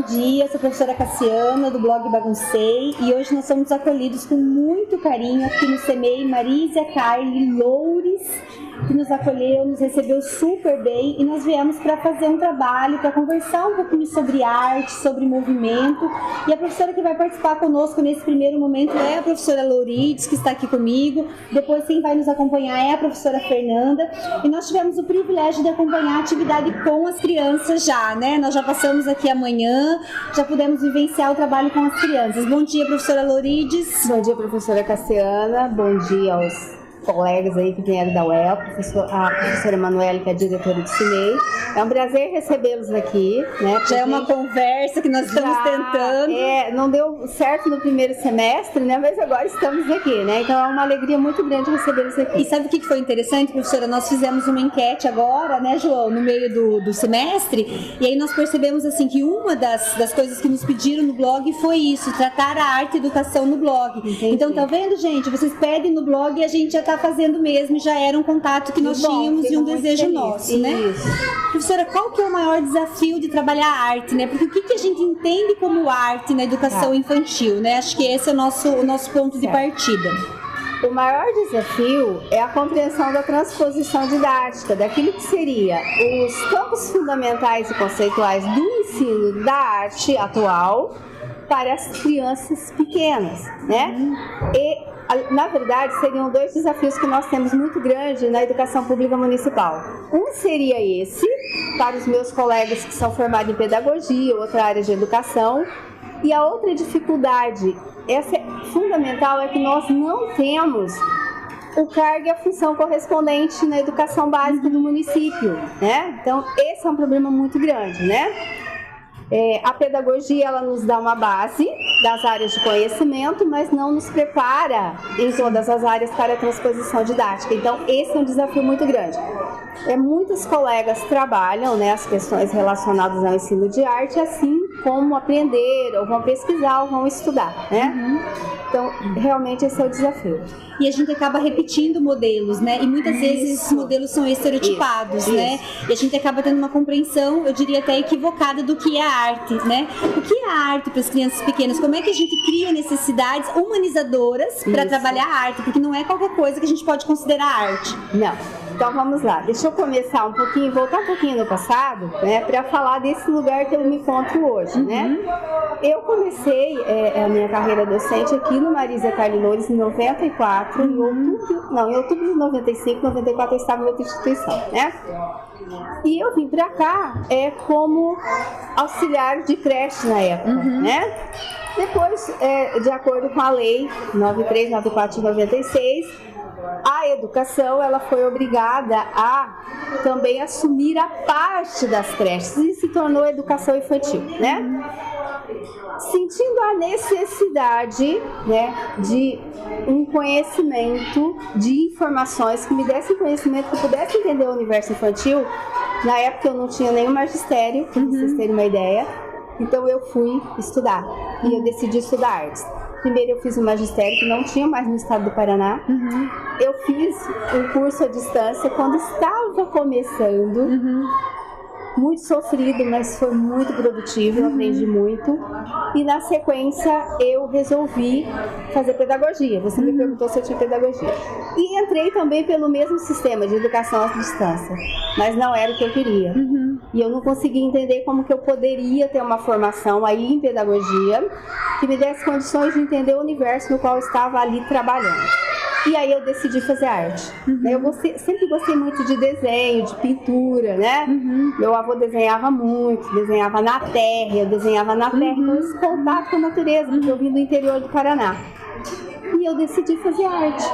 dia, eu sou a professora Cassiana, do blog Baguncei, e hoje nós somos acolhidos com muito carinho aqui no CEMEI, Marísia Carli Loures, que nos acolheu, nos recebeu super bem, e nós viemos para fazer um trabalho, para conversar um pouquinho sobre arte, sobre movimento, e a professora que vai participar conosco nesse primeiro momento é a professora Lourides, que está aqui comigo, depois quem vai nos acompanhar é a professora Fernanda, e nós tivemos o privilégio de acompanhar a atividade com as crianças já, né? Nós já passamos aqui amanhã, já pudemos vivenciar o trabalho com as crianças. Bom dia, professora Lourides. Bom dia, professora Cassiana. Bom dia aos colegas aí que vieram da UEL, a professora Emanuele, que é a diretora do CINEI. É um prazer recebê-los aqui, né? Já é uma conversa que nós estamos tentando. Não deu certo no primeiro semestre, né? Mas agora estamos aqui, né? Então é uma alegria muito grande recebê-los aqui. E sabe o que foi interessante, professora? Nós fizemos uma enquete agora, né, João, no meio do semestre, e aí nós percebemos assim que uma das coisas que nos pediram no blog foi isso, tratar a arte e educação no blog. Entendi. Então, tá vendo, gente? Vocês pedem no blog e a gente já tá fazendo mesmo, já era um contato que nós tínhamos e um desejo nosso, né? Professora, qual que é o maior desafio de trabalhar a arte, né? Porque o que a gente entende como arte na educação infantil, né? Acho que esse é o nosso ponto de partida. O maior desafio é a compreensão da transposição didática, daquilo que seria os campos fundamentais e conceituais do ensino da arte atual para as crianças pequenas, né? E na verdade, seriam dois desafios que nós temos muito grandes na educação pública municipal. Um seria esse, para os meus colegas que são formados em pedagogia, outra área de educação. E a outra dificuldade, essa é fundamental, é que nós não temos o cargo e a função correspondente na educação básica do município, né? Então, esse é um problema muito grande, né? A pedagogia, ela nos dá uma base das áreas de conhecimento, mas não nos prepara em todas as áreas para a transposição didática. Então, esse é um desafio muito grande. Muitos colegas trabalham, né, as questões relacionadas ao ensino de arte, assim como aprender, ou vão pesquisar, ou vão estudar, né? Então, realmente esse é o desafio. E a gente acaba repetindo modelos, né? E muitas vezes esses modelos são estereotipados, né? E a gente acaba tendo uma compreensão, eu diria até equivocada, do que é a arte, né? O que é a arte para as crianças pequenas? Como é que a gente cria necessidades humanizadoras para trabalhar a arte? Porque não é qualquer coisa que a gente pode considerar arte. Não. Então vamos lá, deixa eu começar um pouquinho, voltar um pouquinho no passado, né, para falar desse lugar que eu me encontro hoje, né? Eu comecei a minha carreira docente aqui no Marísia Carli Loures em 94, em outubro de 95, 94 eu estava em outra instituição, né? E eu vim para cá como auxiliar de creche na época, né? Depois, de acordo com a lei 93, 94 e 96, a educação, ela foi obrigada a também assumir a parte das creches e se tornou educação infantil, né? Sentindo a necessidade, né, de um conhecimento, de informações que me dessem conhecimento, que eu pudesse entender o universo infantil. Na época eu não tinha nenhum magistério, para vocês terem uma ideia, então eu fui estudar e eu decidi estudar artes. Primeiro eu fiz um magistério que não tinha mais no estado do Paraná. Eu fiz um curso à distância quando estava começando. Muito sofrido, mas foi muito produtivo, eu aprendi muito. E na sequência eu resolvi fazer pedagogia. Você me perguntou se eu tinha pedagogia. E entrei também pelo mesmo sistema de educação à distância, mas não era o que eu queria. E eu não conseguia entender como que eu poderia ter uma formação aí em pedagogia que me desse condições de entender o universo no qual eu estava ali trabalhando. E aí eu decidi fazer arte. Eu sempre gostei muito de desenho, de pintura, né? Meu avô desenhava muito, desenhava na terra, então esse contato com a natureza, porque eu vim do interior do Paraná. E eu decidi fazer arte,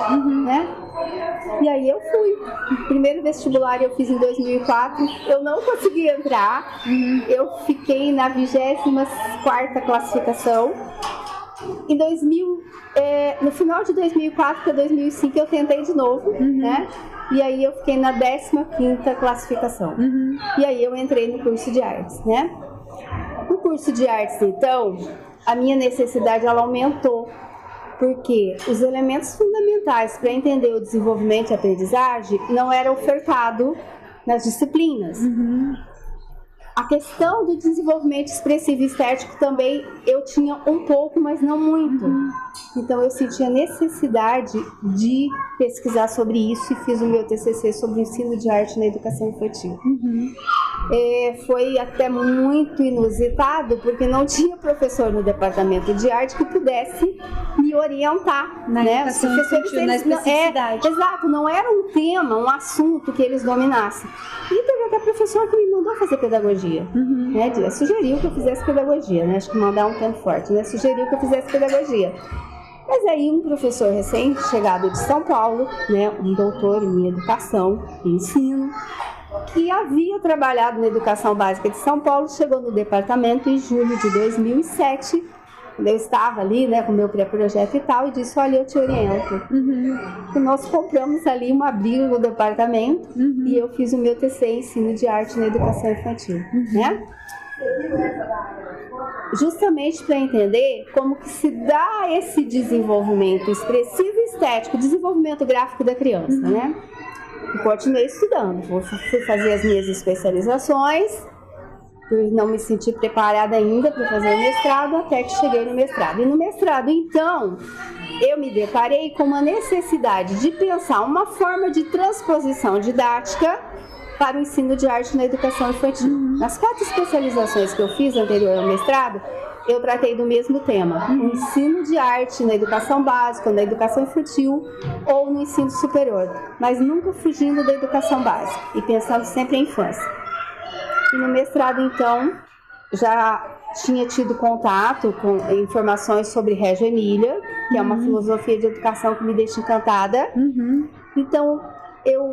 né? E aí eu fui. O primeiro vestibular eu fiz em 2004, eu não consegui entrar, eu fiquei na 24ª classificação. No final de 2004 para 2005 eu tentei de novo, né? E aí eu fiquei na 15ª classificação. E aí eu entrei no curso de artes, né? No curso de artes, então, a minha necessidade ela aumentou, porque os elementos fundamentais para entender o desenvolvimento e a aprendizagem não era ofertado nas disciplinas. A questão do desenvolvimento expressivo e estético também eu tinha um pouco, mas não muito. Então eu senti a necessidade de pesquisar sobre isso e fiz o meu TCC sobre o ensino de arte na educação infantil. Foi até muito inusitado, porque não tinha professor no departamento de arte que pudesse me orientar, na né? educação infantil, na especificidade. Exato, não era um tema, um assunto que eles dominassem. E teve até professor que me mandou fazer pedagogia, né? Sugeriu que eu fizesse pedagogia, né? Acho que mandar um tanto forte, né? Sugeriu que eu fizesse pedagogia. Mas aí um professor recém-chegado de São Paulo, né? Um doutor em educação e ensino, que havia trabalhado na educação básica de São Paulo, chegou no departamento em julho de 2007, quando eu estava ali, né, com o meu pré-projeto e tal, e disse: olha, eu te oriento. E nós compramos ali uma briga no departamento e eu fiz o meu TCC em ensino de arte na educação infantil, né? Justamente para entender como que se dá esse desenvolvimento expressivo e estético, desenvolvimento gráfico da criança, né? Eu continuei estudando, fui fazer as minhas especializações, não me senti preparada ainda para fazer o mestrado, até que cheguei no mestrado. E no mestrado, então, eu me deparei com uma necessidade de pensar uma forma de transposição didática para o ensino de arte na educação infantil. Nas 4 especializações que eu fiz anterior ao mestrado, eu tratei do mesmo tema, o ensino de arte na educação básica, na educação infantil ou no ensino superior, mas nunca fugindo da educação básica e pensando sempre em infância. E no mestrado, então, já tinha tido contato com informações sobre Reggio Emília, que é uma filosofia de educação que me deixa encantada. Então, eu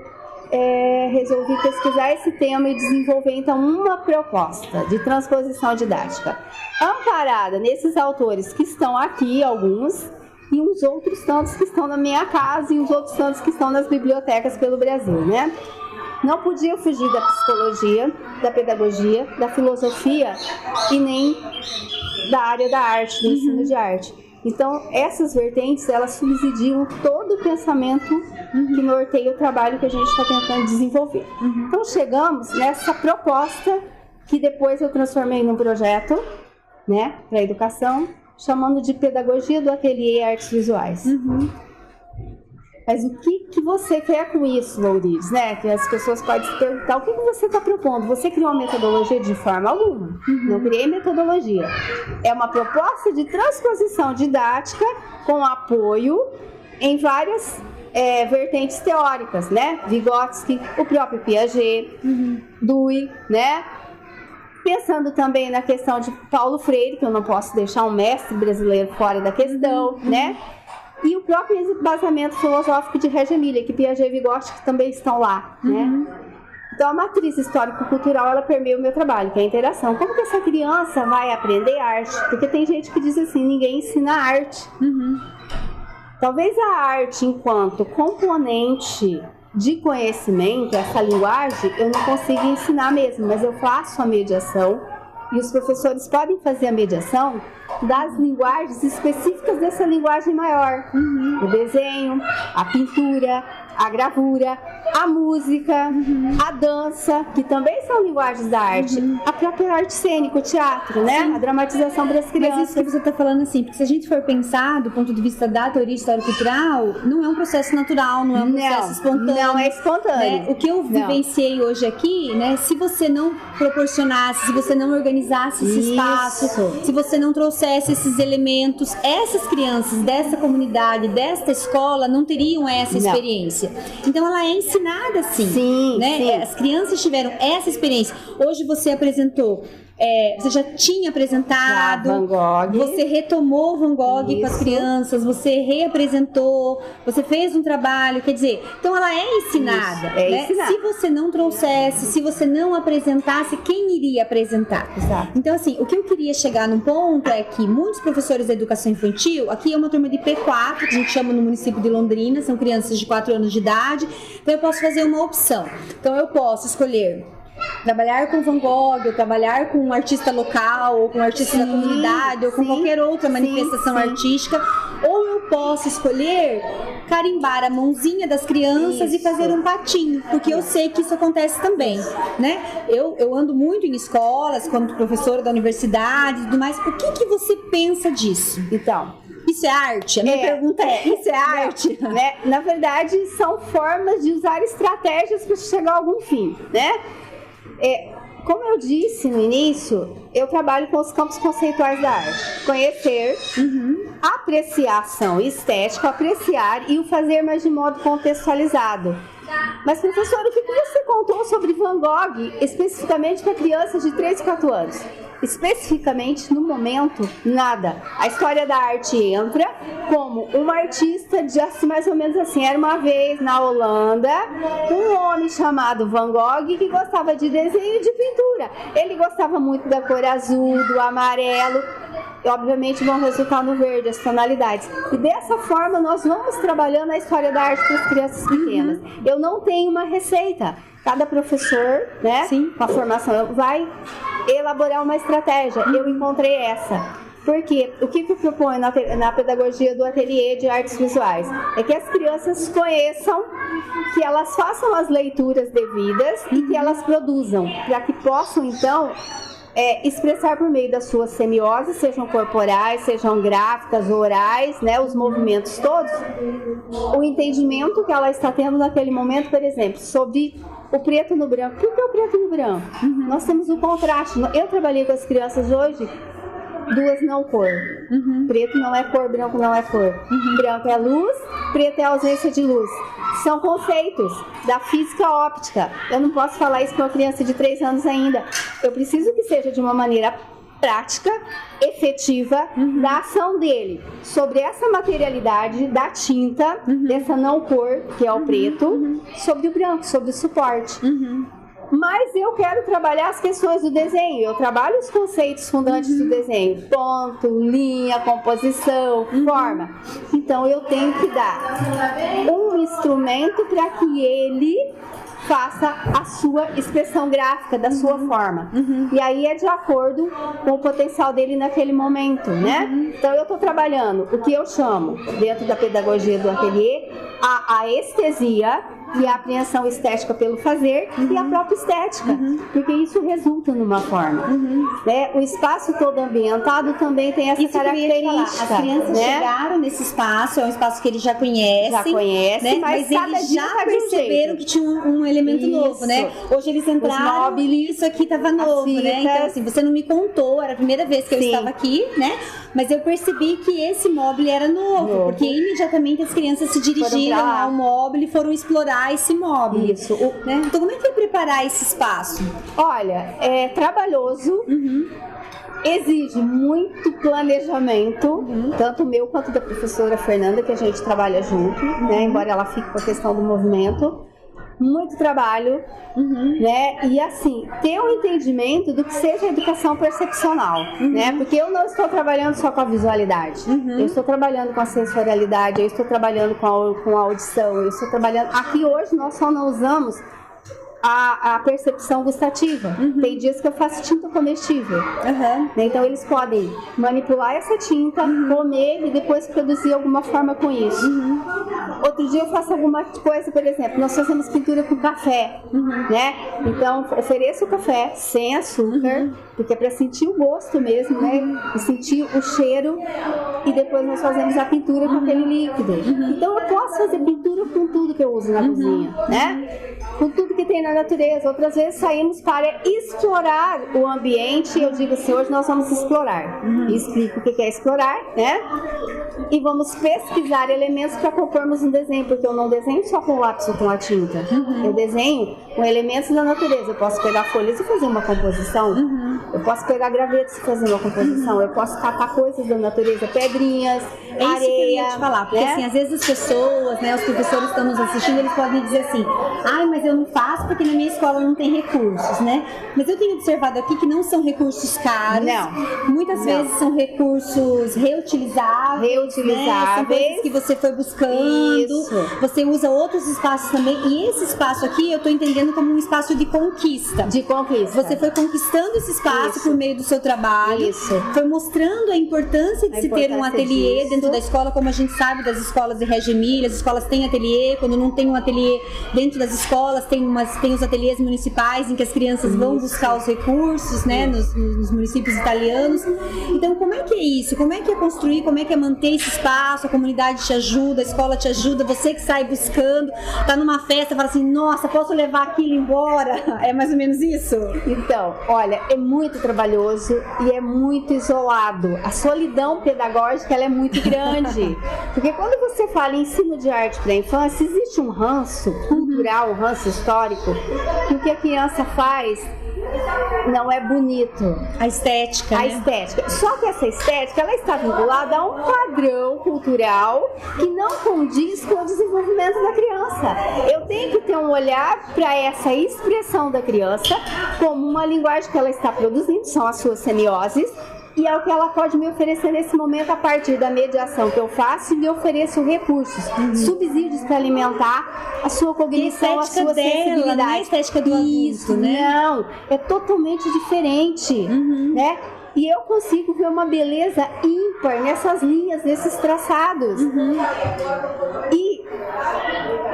resolvi pesquisar esse tema e desenvolver, então, uma proposta de transposição didática, amparada nesses autores que estão aqui, alguns, e uns outros tantos que estão na minha casa e uns outros tantos que estão nas bibliotecas pelo Brasil, né? Não podia fugir da psicologia, da pedagogia, da filosofia e nem da área da arte, do ensino de arte. Então, essas vertentes, elas subsidiam todo o pensamento que norteia o trabalho que a gente está tentando desenvolver. Então, chegamos nessa proposta que depois eu transformei num projeto, né, para a educação, chamando de Pedagogia do Ateliê Artes Visuais. Mas o que você quer com isso, Lourides, né? Que as pessoas podem se perguntar, o que você está propondo? Você criou uma metodologia? De forma alguma. Não criei metodologia. É uma proposta de transposição didática com apoio em várias vertentes teóricas, né? Vygotsky, o próprio Piaget, Dewey, né? Pensando também na questão de Paulo Freire, que eu não posso deixar um mestre brasileiro fora da questão, né? E o próprio embasamento filosófico de Reggio Emília, que Piaget e Vygotsky também estão lá, né? Então, a matriz histórico-cultural, ela permeia o meu trabalho, que é a interação. Como que essa criança vai aprender arte? Porque tem gente que diz assim, ninguém ensina arte. Talvez a arte, enquanto componente de conhecimento, essa linguagem, eu não consigo ensinar mesmo, mas eu faço a mediação e os professores podem fazer a mediação das linguagens específicas dessa linguagem maior. O desenho, a pintura, a gravura, a música, a dança, que também são linguagens da arte, a própria arte cênica, o teatro, né? Sim. A dramatização para as crianças. Mas isso que você está falando assim, porque se a gente for pensar do ponto de vista da teoria histórico-cultural, não é um processo natural, não é um processo espontâneo. Não é espontâneo. Né? O que eu vivenciei hoje aqui, né? Se você não proporcionasse, se você não organizasse esse espaço, se você não trouxesse esses elementos, essas crianças dessa comunidade, desta escola, não teriam essa experiência. Então ela é ensinada assim, sim, né? Sim. As crianças tiveram essa experiência. Hoje você apresentou, você já tinha apresentado, Van Gogh. Você retomou Van Gogh com as crianças, você reapresentou, você fez um trabalho, quer dizer, então ela é ensinada, né? Se você não trouxesse, se você não apresentasse, quem iria apresentar? Exato. Então assim, o que eu queria chegar num ponto é que muitos professores da educação infantil, aqui é uma turma de P4, que a gente chama no município de Londrina, são crianças de 4 anos de idade, então eu posso fazer uma opção. Então eu posso escolher trabalhar com Van Gogh, ou trabalhar com um artista local, ou com um artista da comunidade, ou com qualquer outra manifestação artística, ou eu posso escolher carimbar a mãozinha das crianças e fazer um patinho, porque eu sei que isso acontece também, né? Eu ando muito em escolas, como professora da universidade e tudo mais. O que você pensa disso? Então, isso é arte? A minha pergunta é, isso é arte? Né? Na verdade, são formas de usar estratégias para chegar a algum fim, né? Como eu disse no início, eu trabalho com os campos conceituais da arte. Conhecer, apreciação estética, apreciar e o fazer, mas de modo contextualizado. Mas, professora, o que você contou sobre Van Gogh, especificamente para crianças de 3 e 4 anos? Especificamente, no momento, nada. A história da arte entra como uma artista de assim, mais ou menos assim. Era uma vez na Holanda um homem chamado Van Gogh que gostava de desenho e de pintura. Ele gostava muito da cor azul, do amarelo. E, obviamente vão resultar no verde, as tonalidades. E dessa forma nós vamos trabalhando a história da arte para as crianças pequenas. Eu não tenho uma receita. Cada professor, né, com a formação, vai elaborar uma estratégia. Eu encontrei essa. Porque o que eu proponho na pedagogia do ateliê de artes visuais? É que as crianças conheçam, que elas façam as leituras devidas e que elas produzam, para que possam, então, expressar por meio das suas semioses, sejam corporais, sejam gráficas, orais, né, os movimentos todos, o entendimento que ela está tendo naquele momento, por exemplo, sobre o preto no branco. Por que o preto no branco? Nós temos o contraste. Eu trabalhei com as crianças hoje, duas não cor. Preto não é cor, branco não é cor. Branco é luz, preto é ausência de luz. São conceitos da física óptica. Eu não posso falar isso para uma criança de 3 anos ainda. Eu preciso que seja de uma maneira prática, efetiva, da ação dele sobre essa materialidade da tinta, dessa não cor, que é o preto, sobre o branco, sobre o suporte. Mas eu quero trabalhar as questões do desenho. Eu trabalho os conceitos fundantes do desenho. Ponto, linha, composição, forma. Então eu tenho que dar um instrumento para que ele faça a sua expressão gráfica, da sua forma. E aí é de acordo com o potencial dele naquele momento, né? Então eu estou trabalhando o que eu chamo, dentro da pedagogia do ateliê, a estesia e a apreensão estética pelo fazer e a própria estética, porque isso resulta numa forma. Né? O espaço todo ambientado também tem essa característica. As crianças chegaram nesse espaço, é um espaço que eles já conhecem. Já conhecem, né? mas eles já perceberam que tinha um elemento novo, né? Hoje eles entraram e isso aqui estava novo, né? Então, assim, você não me contou, era a primeira vez que eu estava aqui, né? Mas eu percebi que esse móvel era novo, porque imediatamente as crianças se dirigiram ao móvel e foram explorar esse móvel. Isso. Né? Então, como é que é preparar esse espaço? Olha, é trabalhoso, exige muito planejamento, tanto meu quanto da professora Fernanda, que a gente trabalha junto, né? Embora ela fique com a questão do movimento. Muito trabalho, né? E assim, ter um entendimento do que seja educação percepcional, né? Porque eu não estou trabalhando só com a visualidade, eu estou trabalhando com a sensorialidade, eu estou trabalhando com a audição, eu estou trabalhando... Aqui hoje nós só não usamos a percepção gustativa. Tem dias que eu faço tinta comestível. Então eles podem manipular essa tinta, comer e depois produzir alguma forma com isso. Outro dia eu faço alguma coisa, por exemplo, nós fazemos pintura com café, né? Então ofereço o café sem açúcar, porque é para sentir o gosto mesmo, né? E sentir o cheiro, e depois nós fazemos a pintura com aquele líquido. Então eu posso fazer pintura com tudo que eu uso na cozinha, né? Com tudo que tem na natureza. Outras vezes saímos para explorar o ambiente, e eu digo assim, hoje nós vamos explorar. E explico o que é explorar, né? E vamos pesquisar elementos para compormos um desenho, porque eu não desenho só com lápis ou com a tinta. Eu desenho com elementos da natureza. Eu posso pegar folhas e fazer uma composição. Eu posso pegar gravetos e fazer uma composição. Eu posso catar coisas da natureza, pedrinhas, areia. Isso que eu ia te falar, porque assim, às vezes as pessoas, né, os professores que estão nos assistindo, eles podem dizer assim, ai, mas eu não faço porque na minha escola não tem recursos, né? Mas eu tenho observado aqui que não são recursos caros. Muitas vezes são recursos reutilizáveis, reutilizáveis. Né? São coisas que você foi buscando. Isso. Você usa outros espaços também. E esse espaço aqui eu tô entendendo como um espaço de conquista. De conquista. Você foi conquistando esse espaço por meio do seu trabalho. Isso. Foi mostrando a importância de se ter um ateliê dentro da escola, como a gente sabe das escolas de Reggio Emília. As escolas têm ateliê. Quando não tem um ateliê dentro das escolas, tem os ateliês municipais em que as crianças vão buscar os recursos, né, nos municípios italianos. Então, como é que é isso? Como é que é construir? Como é que é manter esse espaço? A comunidade te ajuda, a escola te ajuda, você que sai buscando, tá numa festa, fala assim, nossa, posso levar aquilo embora? É mais ou menos isso? Então, olha, é muito trabalhoso e é muito isolado. A solidão pedagógica, ela é muito grande. Porque quando você fala em ensino de arte para a infância, existe um ranço cultural, um ranço histórico, que o que a criança faz não é bonito. A estética, A estética. Só que essa estética, ela está vinculada a um padrão cultural que não condiz com o desenvolvimento da criança. Eu tenho que ter um olhar para essa expressão da criança como uma linguagem que ela está produzindo, são as suas semioses, e é o que ela pode me oferecer nesse momento a partir da mediação que eu faço e lhe ofereço recursos, subsídios para alimentar a sua cognição, a sua sensibilidade. Não é a estética do adulto, né? Não, é totalmente diferente, né? E eu consigo ver uma beleza ímpar nessas linhas, nesses traçados. E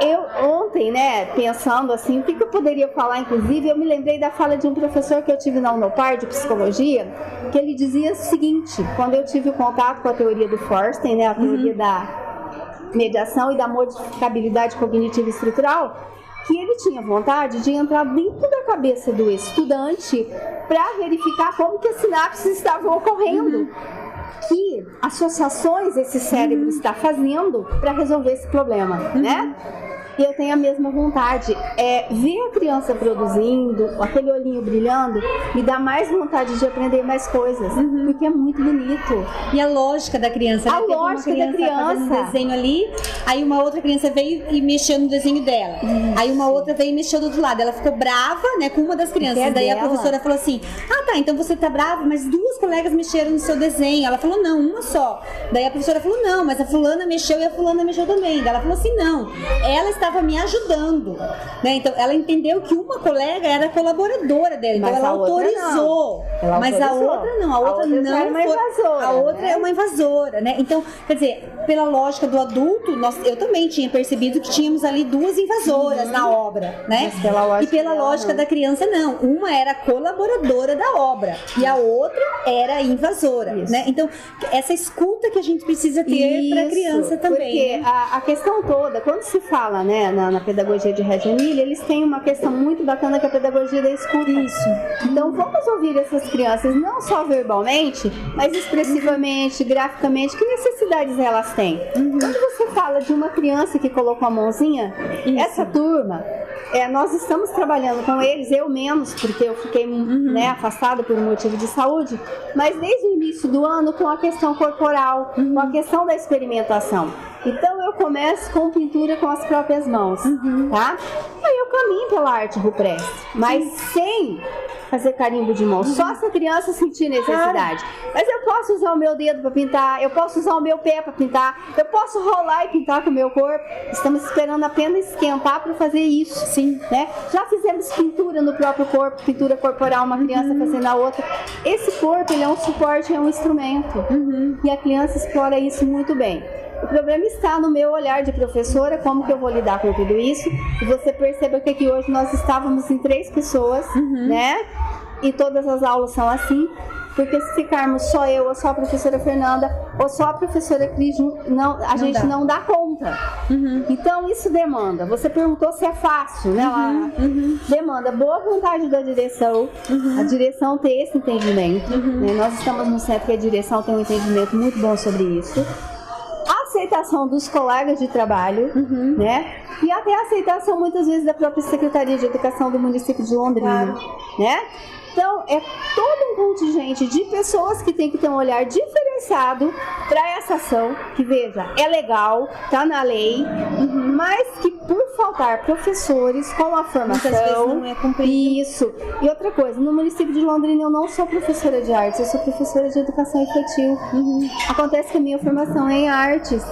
eu ontem, né, pensando assim, o que eu poderia falar, inclusive, eu me lembrei da fala de um professor que eu tive na Unopar de psicologia, que ele dizia o seguinte, quando eu tive o contato com a teoria do Forsten, né, a teoria da mediação e da modificabilidade cognitiva estrutural, que ele tinha vontade de entrar dentro da cabeça do estudante para verificar como que as sinapses estavam ocorrendo, que associações esse cérebro está fazendo para resolver esse problema, né? E eu tenho a mesma vontade. Ver a criança produzindo, aquele olhinho brilhando, me dá mais vontade de aprender mais coisas, porque é muito bonito. E a lógica da criança, né? A lógica da criança. Fazendo um desenho ali, aí uma outra criança veio e mexeu no desenho dela. Aí uma outra veio e mexeu do outro lado. Ela ficou brava, né, com uma das crianças. Daí a professora falou assim, tá, então você tá brava, mas duas colegas mexeram no seu desenho. Ela falou, não, uma só. Daí a professora falou, não, mas a fulana mexeu e a fulana mexeu também. Daí ela falou assim, não, ela estava me ajudando, né? Então ela entendeu que uma colega era colaboradora dela, então ela autorizou. Mas a outra não, a outra não é uma invasora, a outra né? É uma invasora, né? Então, quer dizer, pela lógica do adulto, eu também tinha percebido que tínhamos ali duas invasoras na obra, né? E pela lógica da criança, não. Uma era colaboradora da obra e a outra era invasora, né? Então, essa escuta que a gente precisa ter para a criança também. Porque a questão toda, quando se fala, né, na pedagogia de Reggio Emília, eles têm uma questão muito bacana que é a pedagogia da escuta. Então, vamos ouvir essas crianças não só verbalmente, mas expressivamente, graficamente, que necessidades elas têm. Quando você fala de uma criança que colocou a mãozinha, essa turma, nós estamos trabalhando com eles, eu menos, porque eu fiquei né, afastada por um motivo de saúde, mas desde o início do ano com a questão corporal, com a questão da experimentação. Então eu começo com pintura com as próprias mãos, tá? Aí eu caminho pela arte rupestre, mas sem fazer carimbo de mão, só se a criança sentir necessidade. Mas eu posso usar o meu dedo para pintar, eu posso usar o meu pé para pintar, eu posso rolar e pintar com o meu corpo. Estamos esperando apenas esquentar para fazer isso, né? Já fizemos pintura no próprio corpo, pintura corporal, uma criança fazendo a outra. Esse corpo, ele é um suporte, é um instrumento. E a criança explora isso muito bem. O problema está no meu olhar de professora, como que eu vou lidar com tudo isso. E você perceba que aqui hoje nós estávamos em 3 pessoas, né? E todas as aulas são assim. Porque se ficarmos só eu, ou só a professora Fernanda, ou só a professora Cris, a gente não dá conta. Então isso demanda. Você perguntou se é fácil, né? Demanda boa vontade da direção, a direção ter esse entendimento. Né? Nós estamos no centro que a direção tem um entendimento muito bom sobre isso. A aceitação dos colegas de trabalho, né? E até a aceitação muitas vezes da própria Secretaria de Educação do município de Londrina, né? Então, é todo um contingente de pessoas que tem que ter um olhar diferenciado para essa ação, que veja, é legal, tá na lei, mas que por faltar professores com a formação, muitas vezes não é cumprido. Isso. E outra coisa, no município de Londrina eu não sou professora de artes, eu sou professora de educação infantil. Acontece que a minha formação é em artes.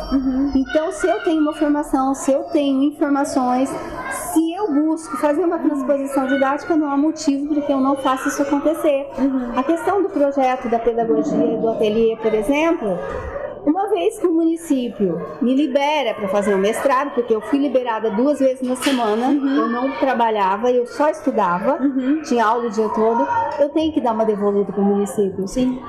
Então, se eu tenho uma formação, se eu tenho informações, se eu busco fazer uma transposição didática, não há motivo para que eu não faça isso acontecer. A questão do projeto da pedagogia e do ateliê, por exemplo, uma vez que o município me libera para fazer um mestrado, porque eu fui liberada 2 vezes na semana, eu não trabalhava, eu só estudava, tinha aula o dia todo, eu tenho que dar uma devoluta para o município. Sim.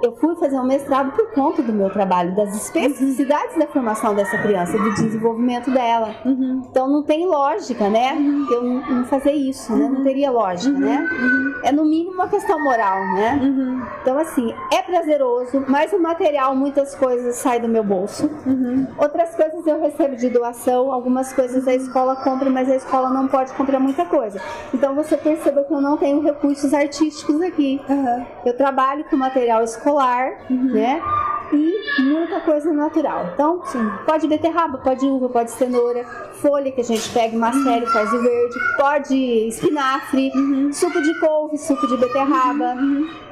Eu fui fazer um mestrado por conta do meu trabalho, das especificidades da formação dessa criança, do desenvolvimento dela. Então não tem lógica, né? Eu não fazer isso, né? Não teria lógica, né? É no mínimo uma questão moral, né? Então assim, é prazeroso, mas o material, muitas coisas saem do meu bolso. Outras coisas eu recebo de doação, algumas coisas a escola compra, mas a escola não pode comprar muita coisa. Então você perceba que eu não tenho recursos artísticos aqui. Eu trabalho com material escolar, né? E muita coisa natural. Então, pode beterraba, pode uva, pode cenoura, folha que a gente pega uma série, faz o verde, pode espinafre, suco de couve, suco de beterraba.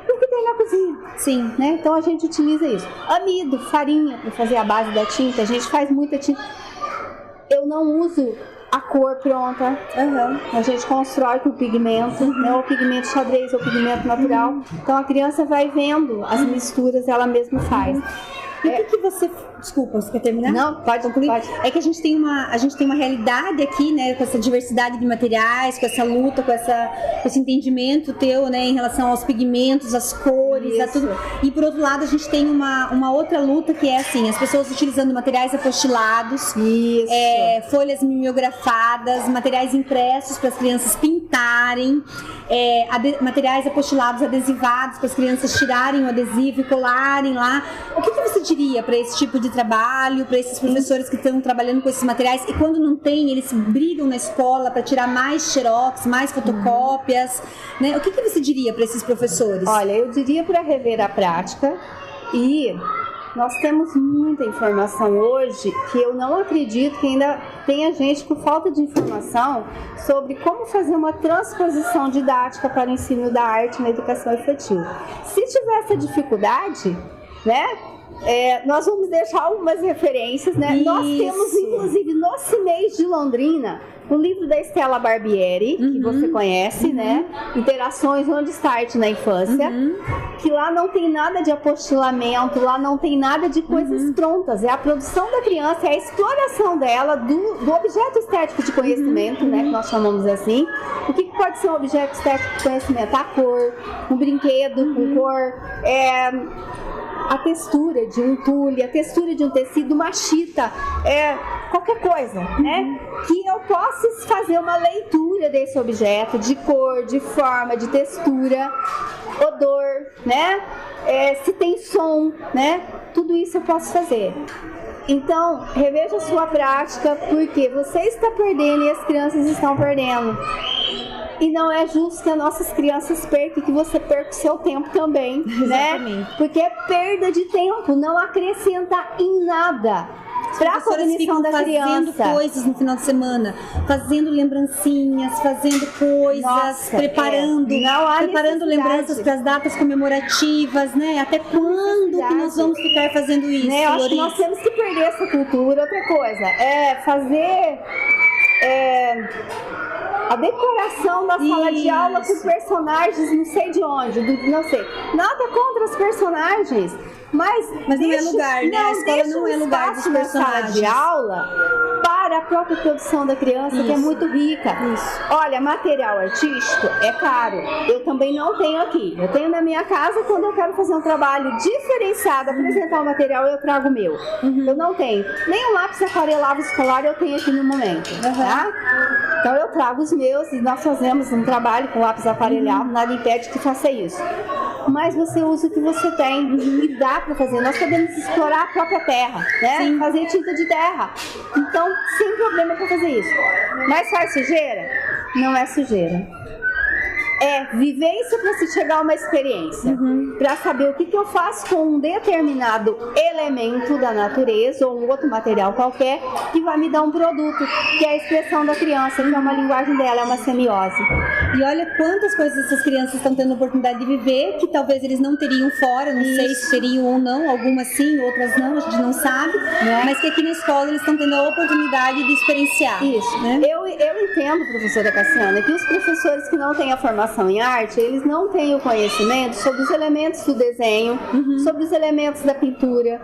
O que tem na cozinha. Sim. Né? Então a gente utiliza isso. Amido, farinha para fazer a base da tinta, a gente faz muita tinta. Eu não uso a cor pronta, a gente constrói com o pigmento, né? O pigmento xadrez ou o pigmento natural. Então a criança vai vendo as misturas, ela mesma faz. E o que você... Desculpa, você quer terminar? Não, pode concluir. É que a gente tem uma realidade aqui, né, com essa diversidade de materiais, com essa luta, com esse entendimento teu, né, em relação aos pigmentos, às cores, a tudo. E por outro lado, a gente tem uma outra luta que é assim, as pessoas utilizando materiais apostilados, folhas mimeografadas, materiais impressos para as crianças pintarem, materiais apostilados, adesivados para as crianças tirarem o adesivo e colarem lá. O que você diria para esse tipo de trabalho, para esses professores que estão trabalhando com esses materiais e quando não tem, eles brigam na escola para tirar mais xerox, mais fotocópias, né? O que você diria para esses professores? Olha, eu diria para rever a prática e nós temos muita informação hoje que eu não acredito que ainda tenha gente com falta de informação sobre como fazer uma transposição didática para o ensino da arte na educação infantil. Se tiver essa dificuldade, né? Nós vamos deixar algumas referências, né? Nós temos, inclusive, no CIMEIS de Londrina, o livro da Estela Barbieri, que você conhece, né? Interações onde está a arte na infância, que lá não tem nada de apostilamento, lá não tem nada de coisas prontas. É a produção da criança, é a exploração dela do objeto estético de conhecimento, né? Que nós chamamos assim. O que pode ser um objeto estético de conhecimento? A cor, um brinquedo com cor, a textura de um tule, a textura de um tecido, uma chita, qualquer coisa, né? Que eu possa fazer uma leitura desse objeto, de cor, de forma, de textura, odor, né? Se tem som, né? Tudo isso eu posso fazer. Então, reveja a sua prática, porque você está perdendo e as crianças estão perdendo. E não é justo que as nossas crianças percam e que você perca o seu tempo também, né? Porque é perda de tempo, não acrescenta em nada para a cognição da criança. Fazendo coisas no final de semana, fazendo lembrancinhas, fazendo coisas, preparando lembranças para as datas comemorativas, né? Até quando que nós vamos ficar fazendo isso, né? Eu acho que nós temos que perder essa cultura. Outra coisa, fazer... a decoração da sala de aula com personagens não sei de onde, não sei. Nada contra os personagens, mas não é lugar, né? A escola não é lugar dos personagens. Sala de aula para a própria produção da criança, que é muito rica. Olha, material artístico é caro. Eu também não tenho aqui. Eu tenho na minha casa, quando eu quero fazer um trabalho diferenciado, apresentar o material, eu trago o meu. Eu não tenho. Nem um lápis aquarelável escolar eu tenho aqui no momento, tá? Então eu trago os meus e nós fazemos um trabalho com lápis aquarelável, nada impede que faça isso. Mas você usa o que você tem e dá para fazer. Nós podemos explorar a própria terra, né? Fazer tinta de terra. Então, sem problema para fazer isso. Mas faz sujeira? Não é sujeira. É vivência para se chegar a uma experiência. Para saber o que eu faço com um determinado elemento da natureza ou um outro material qualquer que vai me dar um produto, que é a expressão da criança, que é uma linguagem dela, é uma semiose. E olha quantas coisas essas crianças estão tendo a oportunidade de viver, que talvez eles não teriam fora, não sei se teriam ou não, algumas sim, outras não, a gente não sabe, mas que aqui na escola eles estão tendo a oportunidade de experienciar. Isso, né? Eu entendo, professora Cassiana, que os professores que não têm a formação em arte, eles não têm o conhecimento sobre os elementos do desenho, sobre os elementos da pintura,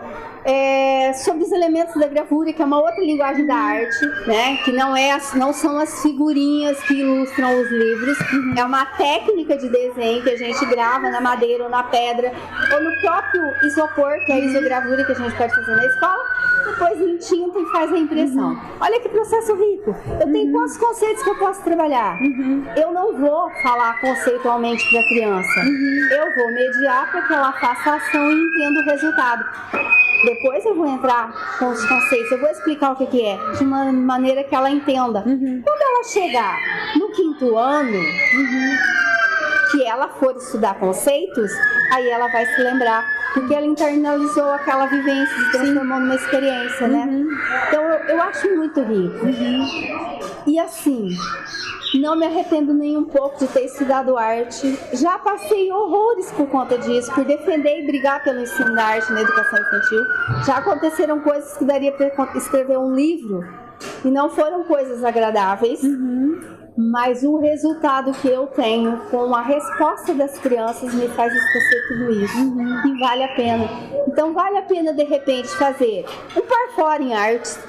sobre os elementos da gravura, que é uma outra linguagem da arte, né? Que não são as figurinhas que ilustram os livros, é uma técnica de desenho que a gente grava na madeira ou na pedra, ou no próprio isopor, que é a isogravura que a gente pode fazer na escola, depois em tinta e faz a impressão. Olha que processo rico. Eu tenho quantos conceitos que eu posso trabalhar? Eu não vou falar conceitualmente para a criança. Eu vou mediar para que ela faça a ação e entenda o resultado. Depois eu vou entrar com os conceitos, eu vou explicar o que é, de uma maneira que ela entenda. Quando ela chegar no 5º ano, que ela for estudar conceitos, aí ela vai se lembrar, porque ela internalizou aquela vivência, se transformou numa experiência, né? Então eu acho muito rico. E assim, não me arrependo nem um pouco de ter estudado arte. Já passei horrores por conta disso, por defender e brigar pelo ensino da arte na educação infantil. Já aconteceram coisas que daria para escrever um livro e não foram coisas agradáveis. Mas o resultado que eu tenho com a resposta das crianças me faz esquecer tudo isso. E vale a pena. Então vale a pena de repente fazer um par fora em artes.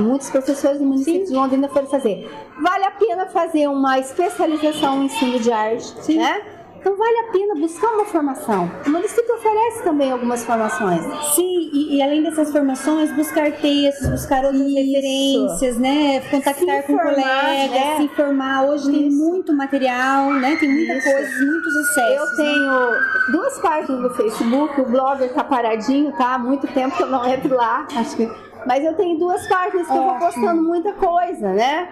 Muitos professores do município de Londrina foram fazer. Vale a pena fazer uma especialização em ensino de arte, né? Então vale a pena buscar uma formação. O município oferece também algumas formações. Sim, e além dessas formações, buscar textos, buscar outras referências, né? Contactar com colegas, se informar. Hoje tem muito material, né? Tem muita coisa, muitos acessos. Eu tenho 2 páginas no Facebook, o blogger tá paradinho, tá? Há muito tempo que eu não entro lá, mas eu tenho 2 páginas que eu vou postando muita coisa, né?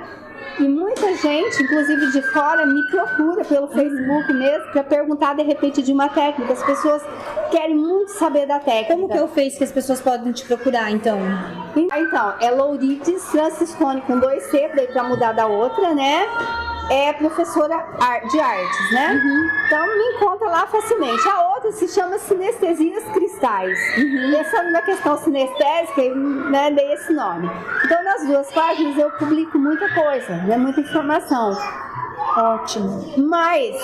E muita gente, inclusive de fora, me procura pelo Facebook mesmo para perguntar de repente de uma técnica. As pessoas querem muito saber da técnica. Como que eu fiz que as pessoas podem te procurar, então? Então, é Lourides Franciscone com 2 C, daí para mudar da outra, né? É professora de artes, né? Então me encontra lá facilmente. A outra se chama Sinestesias Cristais. Pensando na questão sinestésica, né, dei esse nome. Então nas 2 páginas eu publico muita coisa, né, muita informação. Ótimo. Mas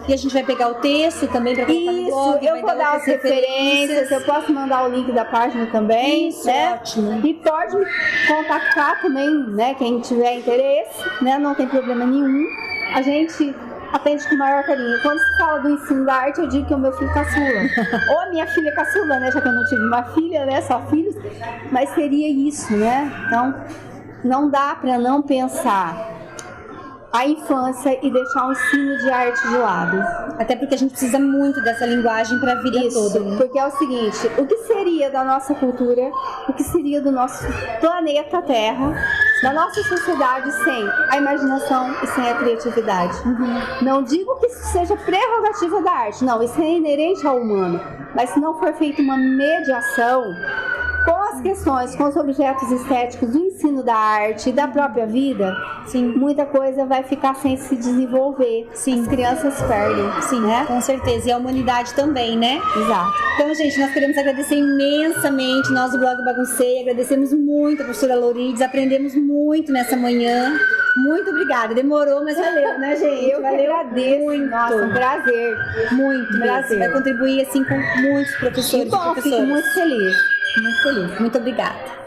e a gente vai pegar o texto também para colocar no blog. Eu vou dar as referências, eu posso mandar o link da página também. Isso, né? ótimo. E pode me contactar também, né? Quem tiver interesse, né? Não tem problema nenhum. A gente atende com o maior carinho. Quando se fala do ensino da arte, eu digo que é o meu filho caçula. Ou a minha filha caçula, né? Já que eu não tive uma filha, né? Só filhos. Mas seria isso, né? Então, não dá para não pensar a infância e deixar o ensino de arte de lado. Até porque a gente precisa muito dessa linguagem para a vida toda. Né? Porque é o seguinte, o que seria da nossa cultura, o que seria do nosso planeta Terra, da nossa sociedade sem a imaginação e sem a criatividade? Não digo que isso seja prerrogativa da arte, não, isso é inerente ao humano. Mas se não for feita uma mediação com as questões, com os objetos estéticos do ensino da arte e da própria vida, muita coisa vai ficar sem se desenvolver. As crianças perdem. Né? Com certeza. E a humanidade também, né? Exato. Então, gente, nós queremos agradecer imensamente, nós do Blog Baguncei, agradecemos muito a professora Lourides, aprendemos muito nessa manhã. Muito obrigada. Demorou, mas valeu, né, gente? Eu valeu, agradeço. Muito. Nossa, um prazer. Muito prazer. Vai contribuir, assim, com muitos professores e professoras. Fico muito feliz. Muito feliz. Muito obrigada.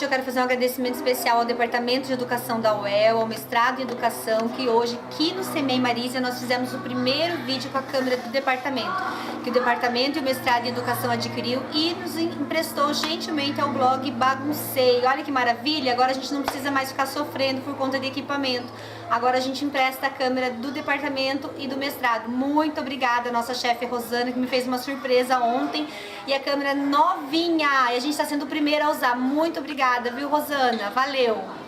eu quero fazer um agradecimento especial ao Departamento de Educação da UEL, ao Mestrado em Educação, que hoje aqui no CEMEI Marísia nós fizemos o primeiro vídeo com a câmera do departamento, que o departamento e o Mestrado em Educação adquiriu e nos emprestou gentilmente ao blog Baguncei. Olha que maravilha, agora a gente não precisa mais ficar sofrendo por conta de equipamento. Agora a gente empresta a câmera do departamento e do mestrado. Muito obrigada, nossa chefe Rosana, que me fez uma surpresa ontem. E a câmera novinha, e a gente está sendo o primeiro a usar. Muito obrigada, viu, Rosana? Valeu!